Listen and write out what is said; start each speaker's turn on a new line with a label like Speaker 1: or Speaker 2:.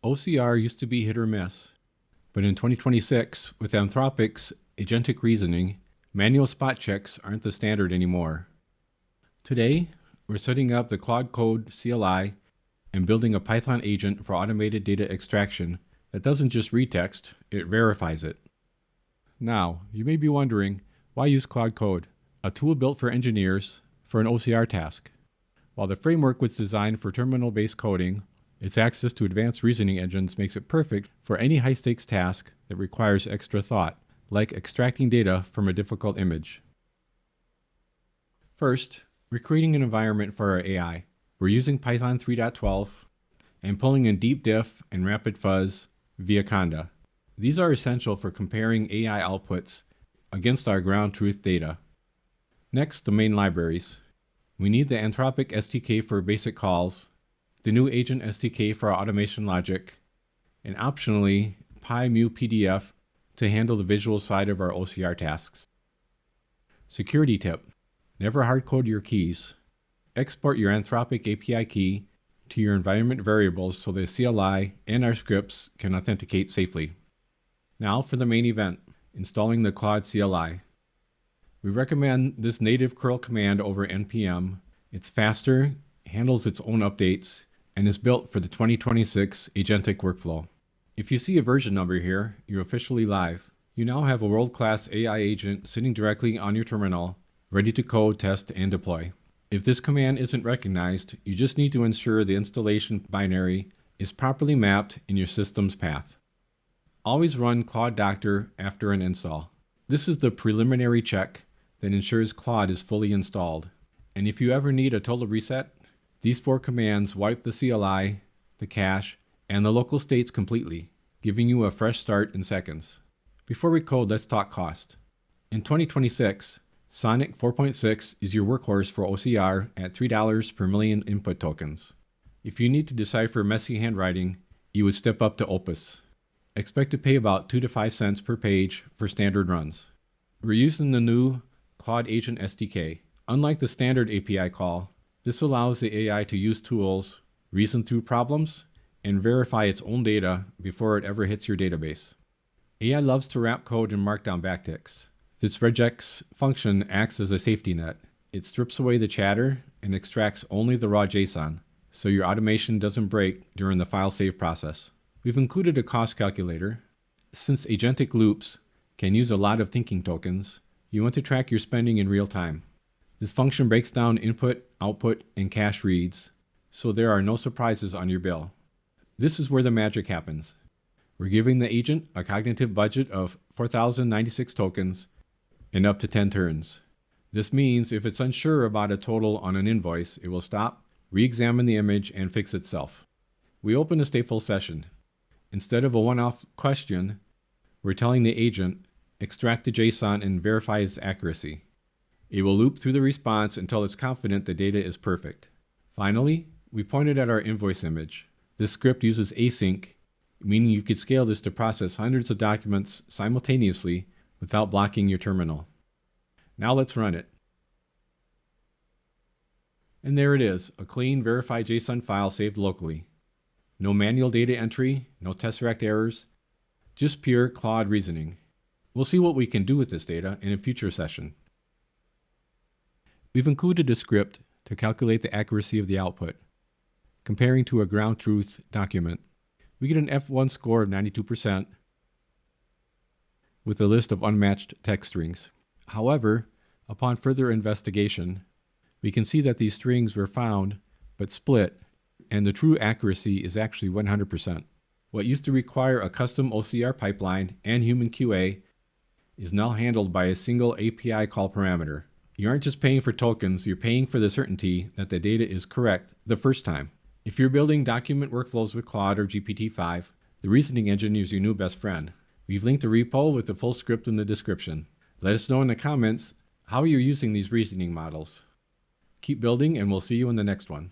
Speaker 1: OCR used to be hit or miss, but in 2026, with Anthropic's Agentic reasoning, manual spot checks aren't the standard anymore. Today, we're setting up the Claude Code CLI and building a Python agent for automated data extraction that doesn't just read text, it verifies it. Now, you may be wondering, why use Claude Code, a tool built for engineers, for an OCR task? While the framework was designed for terminal-based coding, its access to advanced reasoning engines makes it perfect for any high-stakes task that requires extra thought, like extracting data from a difficult image. First, we're creating an environment for our AI. We're using Python 3.12 and pulling in deep diff and rapid fuzz via Conda. These are essential for comparing AI outputs against our ground truth data. Next, the main libraries. We need the Anthropic SDK for basic calls, the new Agent SDK for our automation logic, and optionally PyMu-PDF to handle the visual side of our OCR tasks. Security tip: never hardcode your keys. Export your Anthropic API key to your environment variables so the CLI and our scripts can authenticate safely. Now for the main event, installing the Claude CLI. We recommend this native curl command over npm. It's faster, handles its own updates, and is built for the 2026 Agentic workflow. If you see a version number here, you're officially live. You now have a world-class AI agent sitting directly on your terminal, ready to code, test, and deploy. If this command isn't recognized, you just need to ensure the installation binary is properly mapped in your system's path. Always run Claude Doctor after an install. This is the preliminary check that ensures Claude is fully installed. And if you ever need a total reset, these 4 commands wipe the CLI, the cache, and the local states completely, giving you a fresh start in seconds. Before we code, let's talk cost. In 2026, Sonnet 4.6 is your workhorse for OCR at $3 per million input tokens. If you need to decipher messy handwriting, you would step up to Opus. Expect to pay about 2 to 5 cents per page for standard runs. We're using the new Claude Agent SDK. Unlike the standard API call, this allows the AI to use tools, reason through problems, and verify its own data before it ever hits your database. AI loves to wrap code in markdown backticks. This regex function acts as a safety net. It strips away the chatter and extracts only the raw JSON, so your automation doesn't break during the file save process. We've included a cost calculator. Since agentic loops can use a lot of thinking tokens, you want to track your spending in real time. This function breaks down input, output, and cache reads, so there are no surprises on your bill. This is where the magic happens. We're giving the agent a cognitive budget of 4,096 tokens and up to 10 turns. This means if it's unsure about a total on an invoice, it will stop, re-examine the image, and fix itself. We open a stateful session. Instead of a one-off question, we're telling the agent, extract the JSON and verify its accuracy. It will loop through the response until it's confident the data is perfect. Finally, we pointed at our invoice image. This script uses async, meaning you could scale this to process hundreds of documents simultaneously without blocking your terminal. Now let's run it. And there it is, a clean, verified JSON file saved locally. No manual data entry, no tesseract errors, just pure Claude reasoning. We'll see what we can do with this data in a future session. We've included a script to calculate the accuracy of the output, comparing to a ground truth document. We get an F1 score of 92% with a list of unmatched text strings. However, upon further investigation, we can see that these strings were found but split, and the true accuracy is actually 100%. What used to require a custom OCR pipeline and human QA is now handled by a single API call parameter. You aren't just paying for tokens, you're paying for the certainty that the data is correct the first time. If you're building document workflows with Claude or GPT-5, the reasoning engine is your new best friend. We've linked a repo with the full script in the description. Let us know in the comments how you're using these reasoning models. Keep building, and we'll see you in the next one.